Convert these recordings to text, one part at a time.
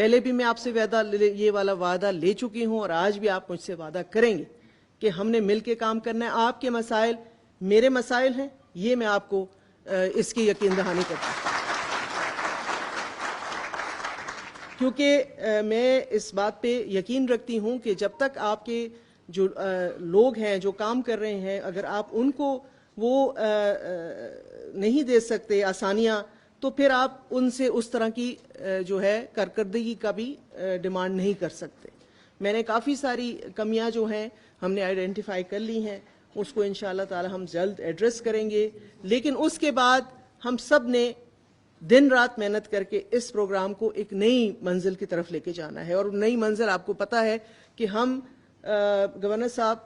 پہلے بھی میں آپ سے یہ والا وعدہ لے چکی ہوں اور آج بھی آپ مجھ سے وعدہ کریں گے کہ ہم نے مل کے کام کرنا ہے. آپ کے مسائل میرے مسائل ہیں, یہ میں آپ کو اس کی یقین دہانی کرتا ہوں, کیونکہ میں اس بات پہ یقین رکھتی ہوں کہ جب تک آپ کے جو لوگ ہیں جو کام کر رہے ہیں, اگر آپ ان کو وہ نہیں دے سکتے آسانیاں, تو پھر آپ ان سے اس طرح کی جو ہے کارکردگی کا بھی ڈیمانڈ نہیں کر سکتے. میں نے کافی ساری کمیاں جو ہیں ہم نے آئیڈینٹیفائی کر لی ہیں, اس کو انشاءاللہ تعالی ہم جلد ایڈریس کریں گے. لیکن اس کے بعد ہم سب نے دن رات محنت کر کے اس پروگرام کو ایک نئی منزل کی طرف لے کے جانا ہے. اور نئی منزل آپ کو پتا ہے کہ ہم گورنر صاحب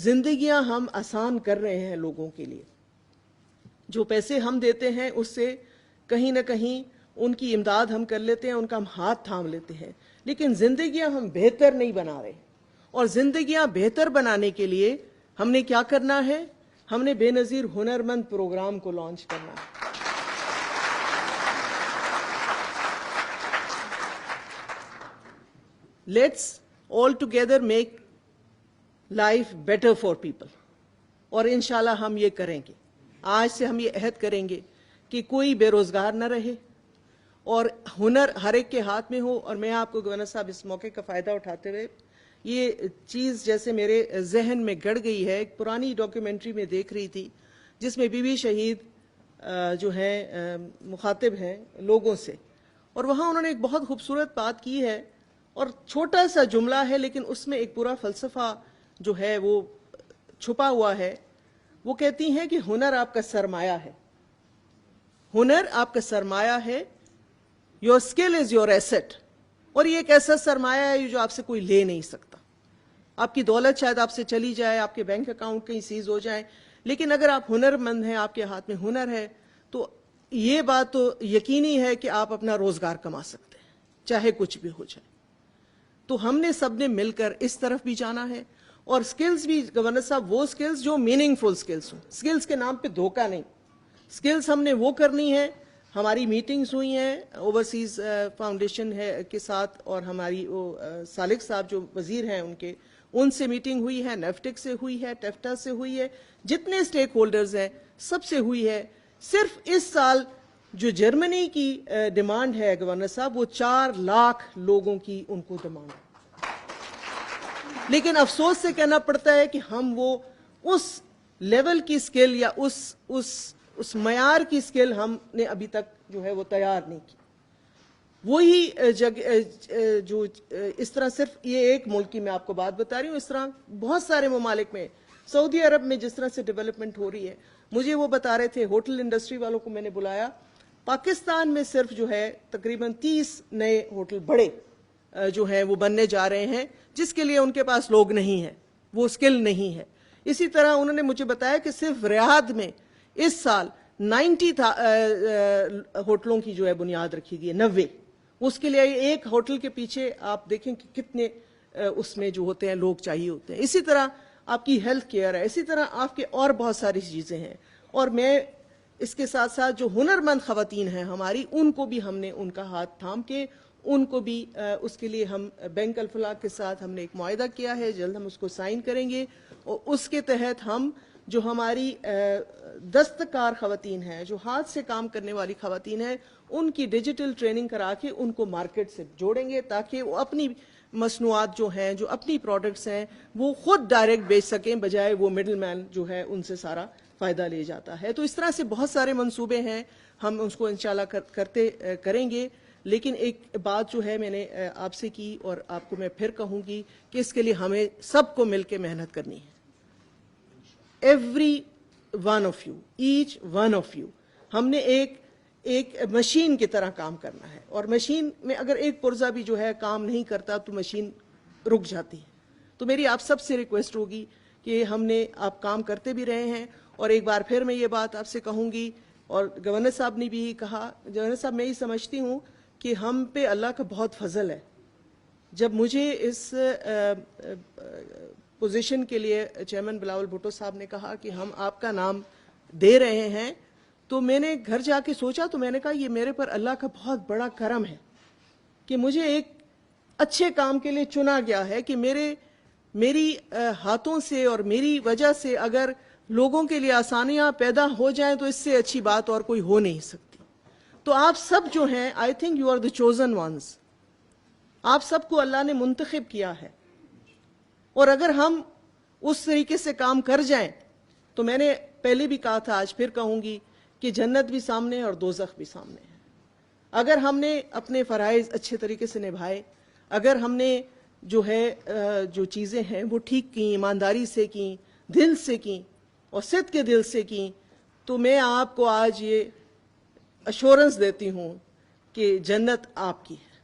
زندگیاں ہم آسان کر رہے ہیں لوگوں کے لیے. جو پیسے ہم دیتے ہیں اس سے کہیں نہ کہیں ان کی امداد ہم کر لیتے ہیں, ان کا ہم ہاتھ تھام لیتے ہیں, لیکن زندگیاں ہم بہتر نہیں بنا رہے. اور زندگیاں بہتر بنانے کے لیے ہم نے کیا کرنا ہے, ہم نے بے نظیر ہنرمند پروگرام کو لانچ کرنا ہے. Let's all together make life better for people. اور انشاءاللہ ہم یہ کریں گے. آج سے ہم یہ عہد کریں گے کہ کوئی بے روزگار نہ رہے اور ہنر ہر ایک کے ہاتھ میں ہو. اور میں آپ کو گورنر صاحب اس موقع کا فائدہ اٹھاتے ہوئے یہ چیز جیسے میرے ذہن میں گڑ گئی ہے, ایک پرانی ڈاکیومنٹری میں دیکھ رہی تھی جس میں بی بی شہید جو ہیں مخاطب ہیں لوگوں سے, اور وہاں انہوں نے ایک بہت خوبصورت بات کی ہے, اور چھوٹا سا جملہ ہے لیکن اس میں ایک پورا فلسفہ جو ہے وہ چھپا ہوا ہے. وہ کہتی ہیں کہ ہنر آپ کا سرمایہ ہے, ہنر آپ کا سرمایہ ہے, your skill is your asset. اور یہ ایک ایسا سرمایہ ہے جو آپ سے کوئی لے نہیں سکتا. آپ کی دولت شاید آپ سے چلی جائے, آپ کے بینک اکاؤنٹ کہیں سیز ہو جائے, لیکن اگر آپ ہنر مند ہیں, آپ کے ہاتھ میں ہنر ہے, تو یہ بات تو یقینی ہے کہ آپ اپنا روزگار کما سکتے ہیں چاہے کچھ بھی ہو جائے. تو ہم نے سب نے مل کر اس طرف بھی جانا ہے. اور سکلز بھی گورنر صاحب وہ سکلز جو میننگ فل سکلز ہوں, سکلز کے نام پہ دھوکہ نہیں. سکلز ہم نے وہ کرنی ہے. ہماری میٹنگز ہوئی ہیں اوورسیز فاؤنڈیشن ہے کے ساتھ, اور ہماری وہ سالک صاحب جو وزیر ہیں ان سے میٹنگ ہوئی ہے, نیفٹک سے ہوئی ہے, ٹیفٹا سے ہوئی ہے, جتنے سٹیک ہولڈرز ہیں سب سے ہوئی ہے. صرف اس سال جو جرمنی کی ڈیمانڈ ہے گورنر صاحب, وہ 4 لاکھ لوگوں کی ان کو ڈیمانڈ ہے. لیکن افسوس سے کہنا پڑتا ہے کہ ہم وہ اس لیول کی سکل یا اس معیار کی سکل ہم نے ابھی تک جو ہے وہ تیار نہیں کی. وہی جو اس طرح صرف یہ ایک ملک کی میں آپ کو بات بتا رہی ہوں, اس طرح بہت سارے ممالک میں, سعودی عرب میں جس طرح سے ڈیولپمنٹ ہو رہی ہے. مجھے وہ بتا رہے تھے, ہوٹل انڈسٹری والوں کو میں نے بلایا, پاکستان میں صرف جو ہے تقریباً 30 نئے ہوٹل بڑے جو ہیں وہ بننے جا رہے ہیں, جس کے لیے ان کے پاس لوگ نہیں ہیں, وہ سکل نہیں ہے. اسی طرح انہوں نے مجھے بتایا کہ صرف ریاض میں اس سال 90 ہوٹلوں کی جو ہے بنیاد رکھی گئی ہے, 90. اس کے لیے ایک ہوٹل کے پیچھے آپ دیکھیں کہ کتنے اس میں جو ہوتے ہیں لوگ چاہیے ہوتے ہیں. اسی طرح آپ کی ہیلتھ کیئر ہے, اسی طرح آپ کے اور بہت ساری چیزیں ہیں. اور میں اس کے ساتھ ساتھ جو ہنرمند خواتین ہیں ہماری, ان کو بھی ہم نے ان کا ہاتھ تھام کے ان کو بھی اس کے لیے ہم بینک الفلاح کے ساتھ ہم نے ایک معاہدہ کیا ہے, جلد ہم اس کو سائن کریں گے. اور اس کے تحت ہم جو ہماری دستکار خواتین ہیں, جو ہاتھ سے کام کرنے والی خواتین ہیں, ان کی ڈیجیٹل ٹریننگ کرا کے ان کو مارکیٹ سے جوڑیں گے, تاکہ وہ اپنی مصنوعات جو ہیں, جو اپنی پروڈکٹس ہیں, وہ خود ڈائریکٹ بیچ سکیں, بجائے وہ مڈل مین جو ہے ان سے سارا فائدہ لے جاتا ہے. تو اس طرح سے بہت سارے منصوبے ہیں, ہم اس کو انشاءاللہ کریں گے. لیکن ایک بات جو ہے میں نے آپ سے کی اور آپ کو میں پھر کہوں گی کہ اس کے لیے ہمیں سب کو مل کے محنت کرنی ہے. Every one of you, each one of you, ہم نے ایک مشین کی طرح کام کرنا ہے. اور مشین میں اگر ایک پرزہ بھی جو ہے کام نہیں کرتا تو مشین رک جاتی ہے. تو میری آپ سب سے ریکویسٹ ہوگی کہ ہم نے آپ کام کرتے بھی رہے ہیں. اور ایک بار پھر میں یہ بات آپ سے کہوں گی, اور گورنر صاحب نے بھی کہا, گورنر صاحب میں یہ سمجھتی ہوں کہ ہم پہ اللہ کا بہت فضل ہے. جب مجھے اس پوزیشن کے لیے چیئرمین بلاول بھٹو صاحب نے کہا کہ ہم آپ کا نام دے رہے ہیں, تو میں نے گھر جا کے سوچا, تو میں نے کہا یہ میرے پر اللہ کا بہت بڑا کرم ہے کہ مجھے ایک اچھے کام کے لیے چنا گیا ہے کہ میری ہاتھوں سے اور میری وجہ سے اگر لوگوں کے لیے آسانیاں پیدا ہو جائیں تو اس سے اچھی بات اور کوئی ہو نہیں سکتی. تو آپ سب جو ہیں, I think you are the chosen ones. آپ سب کو اللہ نے منتخب کیا ہے, اور اگر ہم اس طریقے سے کام کر جائیں تو میں نے پہلے بھی کہا تھا, آج پھر کہوں گی کہ جنت بھی سامنے ہے اور دوزخ بھی سامنے ہے. اگر ہم نے اپنے فرائض اچھے طریقے سے نبھائے, اگر ہم نے جو ہے جو چیزیں ہیں وہ ٹھیک کی, ایمانداری سے کی, دل سے کی اور صدق کے دل سے کی, تو میں آپ کو آج یہ ایشورنس دیتی ہوں کہ جنت آپ کی ہے.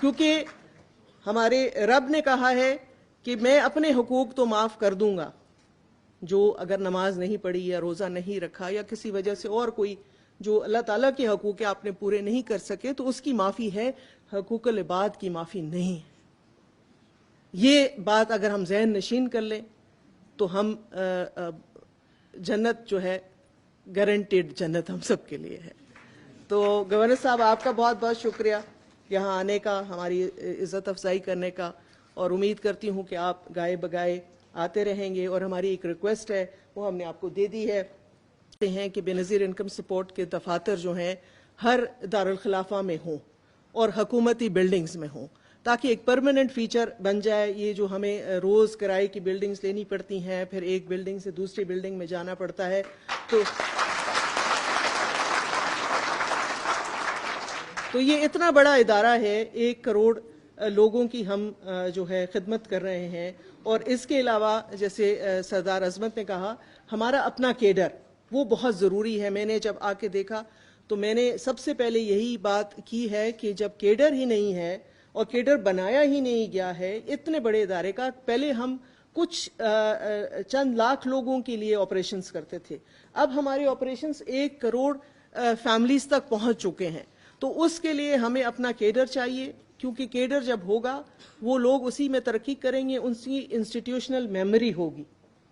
کیونکہ ہمارے رب نے کہا ہے کہ میں اپنے حقوق تو معاف کر دوں گا, جو اگر نماز نہیں پڑھی یا روزہ نہیں رکھا یا کسی وجہ سے اور کوئی جو اللہ تعالیٰ کے حقوق آپ نے پورے نہیں کر سکے تو اس کی معافی ہے, حقوق العباد کی معافی نہیں. یہ بات اگر ہم ذہن نشین کر لیں تو ہم جنت جو ہے گارنٹیڈ جنت ہم سب کے لیے ہے. تو گورنر صاحب آپ کا بہت بہت شکریہ یہاں آنے کا, ہماری عزت افزائی کرنے کا, اور امید کرتی ہوں کہ آپ گائے بگائے آتے رہیں گے. اور ہماری ایک ریکویسٹ ہے وہ ہم نے آپ کو دے دی ہے کہ بے نظیر انکم سپورٹ کے دفاتر جو ہیں ہر دارالخلافہ میں ہوں اور حکومتی بلڈنگز میں ہوں, تاکہ ایک پرماننٹ فیچر بن جائے. یہ جو ہمیں روز کرائے کی بلڈنگز لینی پڑتی ہیں, پھر ایک بلڈنگ سے دوسری بلڈنگ میں جانا پڑتا ہے, تو یہ اتنا بڑا ادارہ ہے, 1 کروڑ لوگوں کی ہم جو ہے خدمت کر رہے ہیں. اور اس کے علاوہ جیسے سردار عظمت نے کہا, ہمارا اپنا کیڈر وہ بہت ضروری ہے. میں نے جب آ کے دیکھا تو میں نے سب سے پہلے یہی بات کی ہے کہ جب کیڈر ہی نہیں ہے اور کیڈر بنایا ہی نہیں گیا ہے اتنے بڑے ادارے کا, پہلے ہم کچھ چند لاکھ لوگوں کے لیے آپریشنز کرتے تھے, اب ہمارے آپریشنز 1 کروڑ فیملیز تک پہنچ چکے ہیں. تو اس کے لیے ہمیں اپنا کیڈر چاہیے, کیونکہ کیڈر جب ہوگا وہ لوگ اسی میں ترقی کریں گے, ان کی انسٹیٹیوشنل میموری ہوگی,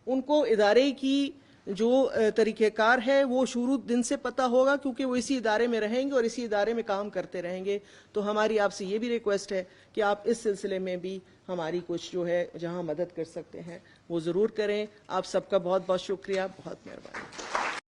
ان کو ادارے کی جو طریقہ کار ہے وہ شروع دن سے پتہ ہوگا, کیونکہ وہ اسی ادارے میں رہیں گے اور اسی ادارے میں کام کرتے رہیں گے. تو ہماری آپ سے یہ بھی ریکویسٹ ہے کہ آپ اس سلسلے میں بھی ہماری کچھ جو ہے جہاں مدد کر سکتے ہیں وہ ضرور کریں. آپ سب کا بہت بہت شکریہ, بہت مہربانی.